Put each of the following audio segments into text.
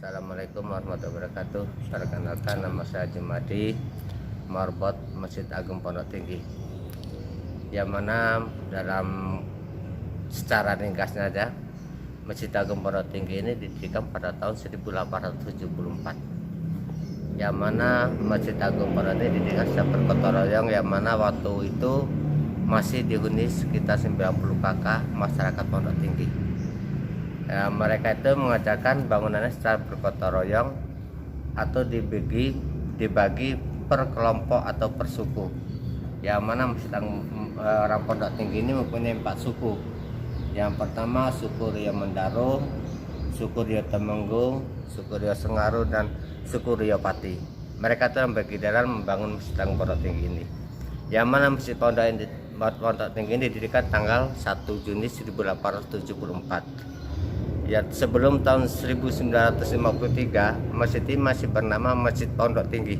Assalamualaikum warahmatullahi wabarakatuh. Perkenalkan, nama saya Jumadi, Marbot Masjid Agung Pondok Tinggi. Yang mana dalam secara ringkasnya aja, Masjid Agung Pondok Tinggi ini didirikan pada tahun 1874. Yang mana Masjid Agung Pondok Tinggi didirikan secara bergotong royong, yang mana waktu itu masih dihuni sekitar 90 kakak masyarakat Pondok Tinggi. Ya, mereka itu mengajarkan bangunannya secara bergotong royong atau dibagi per kelompok atau per suku. Yang mana orang Pondok Tinggi ini mempunyai 4 suku. Yang pertama suku Rio Mendaro, suku Rio Temenggung, suku Rio Sengaru, dan suku Rio Pati. Mereka itu membagi dalam membangun Masjid Agung Pondok Tinggi ini. Yang mana Masjid Pondok Tinggi ini didirikan tanggal 1 Juni 1874. Ya, sebelum tahun 1953, masjid ini masih bernama Masjid Pondok Tinggi.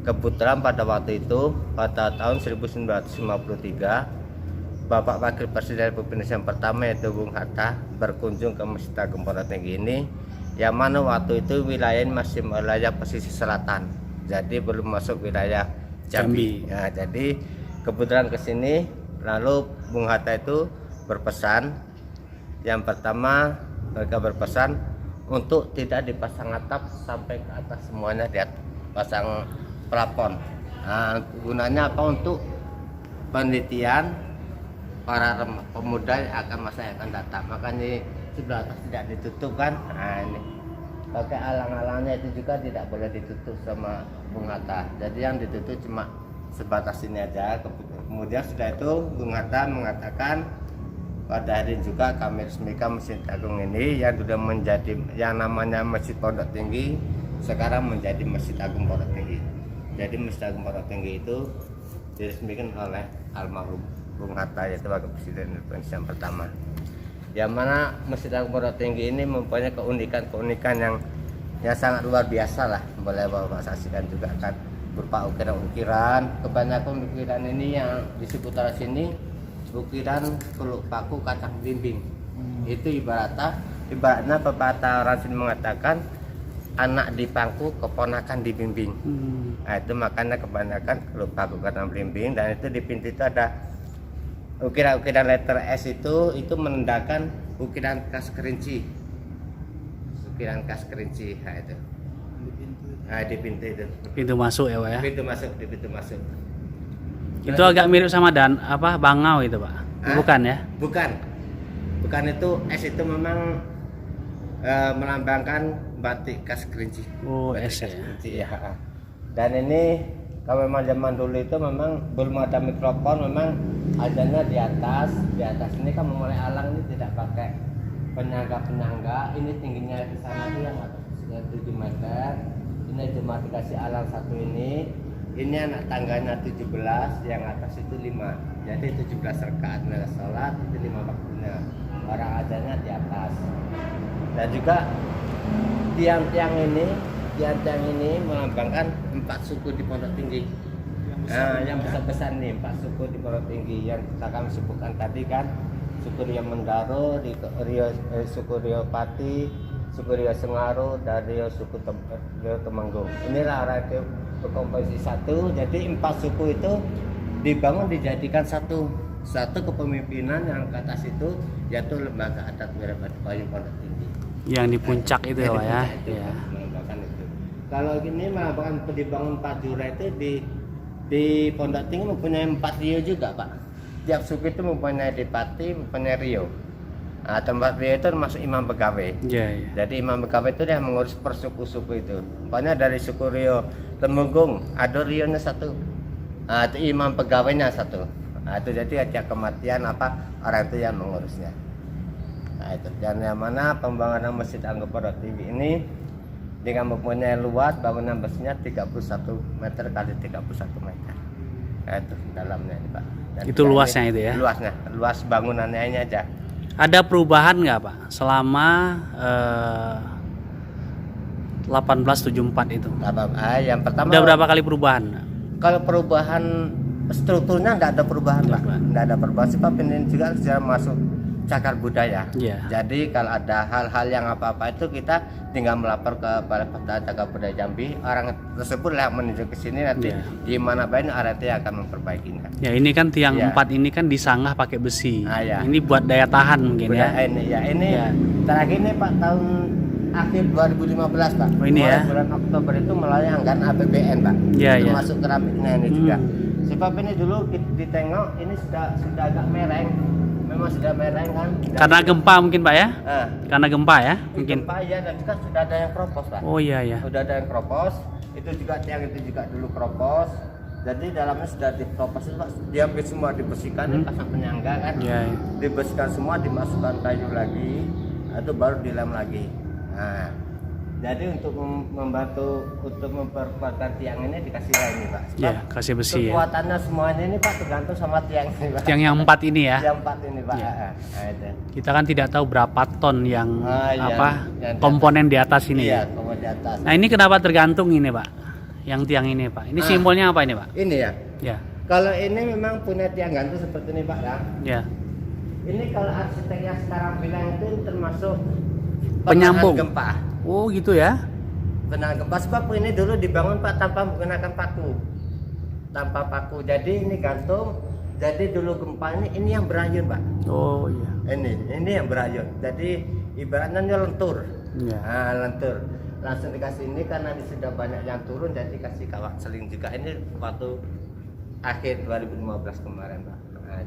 Kebetulan pada waktu itu, pada tahun 1953, Bapak Wakil Presiden Republik Indonesia yang pertama yaitu Bung Hatta berkunjung ke Masjid Agung Pondok Tinggi ini, yang mana waktu itu wilayah ini masih wilayah pesisir selatan, jadi belum masuk wilayah Jambi. Ya, jadi kebetulan ke sini, lalu Bung Hatta itu berpesan, yang pertama mereka berpesan untuk tidak dipasang atap sampai ke atas, semuanya dia pasang plafon. Nah, gunanya apa? Untuk penelitian para pemuda yang akan masa yang akan datang. Makanya sebelah atas tidak ditutup kan. Nah, ini pakai alang-alangnya itu juga tidak boleh ditutup sama Bung Hatta. Jadi yang ditutup cuma sebatas ini aja. Kemudian setelah itu Bung Hatta mengatakan, pada hari ini juga kami resmikan Masjid Agung ini yang sudah menjadi yang namanya Masjid Pondok Tinggi, sekarang menjadi Masjid Agung Pondok Tinggi. Jadi Masjid Agung Pondok Tinggi itu diresmikan oleh almarhum Bung Hatta, yaitu Wakil Presiden Indonesia yang pertama. Yang mana Masjid Agung Pondok Tinggi ini mempunyai keunikan yang sangat luar biasa lah, boleh Bapak saksikan juga kan, berupa ukiran-ukiran. Kebanyakan ukiran ini yang di seputar sini ukiran teluk paku kacang blimbing. Itu ibaratnya pepatah orang sini mengatakan anak di pangku keponakan dibimbing. Nah, itu makanya kebanyakan teluk paku kacang blimbing, dan itu di pintu itu ada ukiran-ukiran letter S, itu menandakan ukiran khas Kerinci. Ukiran khas Kerinci. Nah, itu di pintu itu. Pintu masuk ya, Pak ya. Pintu masuk. Itu agak mirip sama Bangau itu, Pak. Bukan ya? Bukan, itu S itu memang melambangkan batik khas Kerinci. Oh, batik S khas ya. Kerinci, ya. Dan ini kalau memang zaman dulu itu memang belum ada mikrofon, memang adanya di atas ini kan memulai alang ini tidak pakai penyangga. Ini tingginya di sana itu yang atasnya 7 meter. Ini cuma dikasih alang satu ini. Ini anak tangganya 17, yang atas itu 5. Jadi 17 rakaat sholat, itu 5 waktunya. Orang adanya di atas. Dan juga tiang-tiang ini melambangkan 4 suku di Pondok Tinggi. Yang besar-besar nih, 4 suku di Pondok Tinggi yang kami sebutkan tadi kan. Suku Rio Mendaro, suku Rio Pati, suku Rio Sengaru, dan suku Rio Temenggung. Inilah orang itu berkomposisi satu. Jadi 4 suku itu dibangun dijadikan satu kepemimpinan yang ke atas itu, yaitu Lembaga Adat Wirabadi Payung Pondok Tinggi. Yang di puncak itu ya, Pak ya. Iya. Itu. Kalau ini melambangkan dibangun 4 jura itu di Pondok Tinggi mempunyai 4 rio juga, Pak. Tiap suku itu mempunyai Dipati, mempunyai rio. Nah, tempat rio itu termasuk imam pegawai. Iya. Jadi imam pegawai itu yang mengurus per suku-suku itu. Pokoknya dari suku Rio Temenggung ada rionya 1. Nah, itu imam pegawainya 1. Nah, itu jadi aja kematian orang itu yang mengurusnya. Nah, itu. Dan yang mana pembangunan Masjid Agung Pondok Tinggi ini dengan mempunyai luas bangunan besarnya 31 meter kali 31 meter. Nah, itu dalamnya ini, Pak. Dan Itu luasnya itu ya. Luas bangunannya ini aja. Ada perubahan nggak, Pak, selama 1874 itu? Yang pertama, udah berapa kali perubahan? Kalau perubahan strukturnya nggak ada perubahan, Pak. Nggak ada perubahan. Sebab ini juga sejarah masuk cagar budaya. Iya. Jadi kalau ada hal-hal yang apa-apa itu kita tinggal melapor ke Balai Pemeliharaan Cagar Budaya Jambi. Orang tersebut lah menuju ke sini nanti Iya. di mana baik RT akan memperbaikinya. Ya ini kan tiang Iya. 4 ini kan disanggah pakai besi. Ah, iya. Ini buat daya tahan mungkin ya. Ini Iya. terakhir ini Pak tahun akhir 2015 Pak. Oh, ini Mulai ya. bulan Oktober itu melalui anggaran APBN Pak. Iya, iya. Termasuk keramiknya ini juga. Sebab ini dulu ditengok ini sudah agak mereng. Memang sudah mereng kan. Karena gempa mungkin Pak ya? Nah, Karena gempa ya mungkin. gempa ya, dan juga sudah ada yang keropos Pak. Oh iya ya. Sudah ada yang keropos. Itu juga tiang itu juga dulu keropos. Jadi dalamnya sudah dikeropos itu Pak. Diambil semua, dibersihkan, dipasang penyangga kan. Iya. Iya. Dibersihkan semua, dimasukkan kayu lagi, itu baru dilem lagi. Nah, jadi untuk membantu untuk memperkuatkan tiang ini dikasih lem ini Pak. Sebab Iya, kasih besi ya. kekuatannya semuanya ini Pak tergantung sama tiang ini Pak. Tiang yang 4 ini ya. Yang 4 ini Pak. Iya. Nah, itu. Kita kan tidak tahu berapa ton yang Iya, apa yang di komponen di atas ini Iya, ya. komponen di atas. Nah ini kenapa tergantung ini Pak? Yang tiang ini Pak. Ini simbolnya apa ini Pak? Ini ya. Ya. Kalau ini memang punya tiang gantung seperti ini Pak ya. Ya. Ini kalau arsitek yang sekarang bilang itu termasuk Penyambung. penahan gempa. Oh gitu ya. Penahan gempa sebab ini dulu dibangun Pak tanpa menggunakan paku. Tanpa paku. Jadi ini gantung. Jadi dulu gempa ini yang berayun Pak. Oh iya. Ini yang berayun. Jadi ibaratnya ini lentur. Iya. Nah, lentur. Langsung dikasih ini karena ini sudah banyak yang turun jadi kasih kawat seling juga. Ini waktu akhir 2015 kemarin Pak. Nah,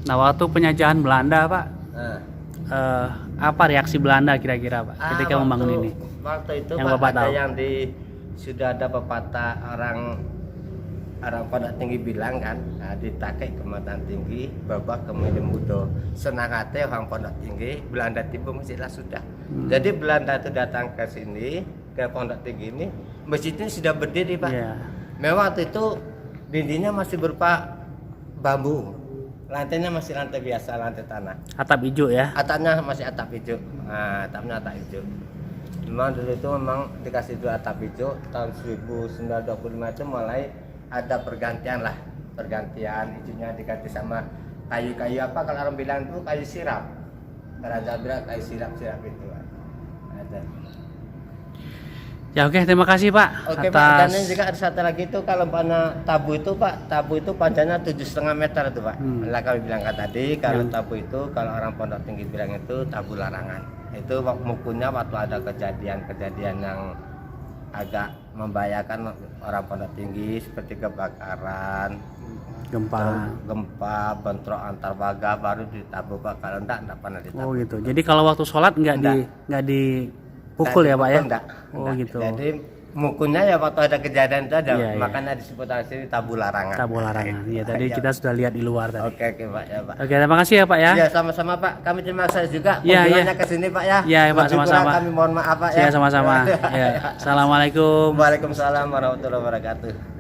Nah waktu penjajahan Belanda Pak, nah. apa reaksi Belanda kira-kira Pak ketika membangun ini? Waktu itu Yang Pak, Bapak ada tahu? yang sudah ada pepatah orang Pondok Tinggi bilang kan, nah, ditakai kematan tinggi, babak kemudian mudo. Senang hati orang Pondok Tinggi, Belanda tiba masjidlah sudah. Jadi Belanda itu datang ke sini, ke Pondok Tinggi ini, masjid ini sudah berdiri Pak. Iya. Memang waktu itu dindingnya masih berupa bambu, lantainya masih lantai biasa, lantai tanah. Atap hijau ya. Atapnya masih atap hijau. Nah, atapnya atap hijau. Memang dulu itu memang dikasih dua atap hijau. Tahun 1925 itu mulai ada pergantian lah. Pergantian hijaunya diganti sama kayu-kayu apa kalau orang bilang itu kayu sirap. Kerajaan bilang kayu sirap-sirap itu. Ada. Ya oke, terima kasih Pak Oke Pak, dan atas. ini juga ada satu lagi itu kalau pada tabu itu Pak, tabu itu panjangnya 7,5 meter itu Pak. Lah kami bilang kan tadi kalau tabu itu kalau orang Pondok Tinggi bilang itu tabu larangan. Itu mukulnya waktu ada kejadian-kejadian yang agak membahayakan orang Pondok Tinggi seperti kebakaran, gempa, bentrok antar warga baru ditabu Pak. Kalau enggak pernah ditabu. Oh gitu. Jadi kalau waktu sholat nggak dipukul ya Pak ya? Enggak. Oh gitu. Jadi mukulnya ya waktu ada kejadian itu ada, Iya, iya. makanya disebut di sini tabu larangan. Tabu larangan. Ya tadi Iya. kita sudah lihat di luar tadi. Oke Pak ya Pak. Oke, terima kasih ya Pak ya. Ya sama-sama Pak. Kami terima kasih juga Iya, kunjungannya iya. ke sini Pak ya. Iya, Pak, Lebih kurang sama-sama. Kami mohon maaf Pak ya. Ya sama-sama. Ya. Assalamualaikum. Waalaikumsalam warahmatullahi wabarakatuh.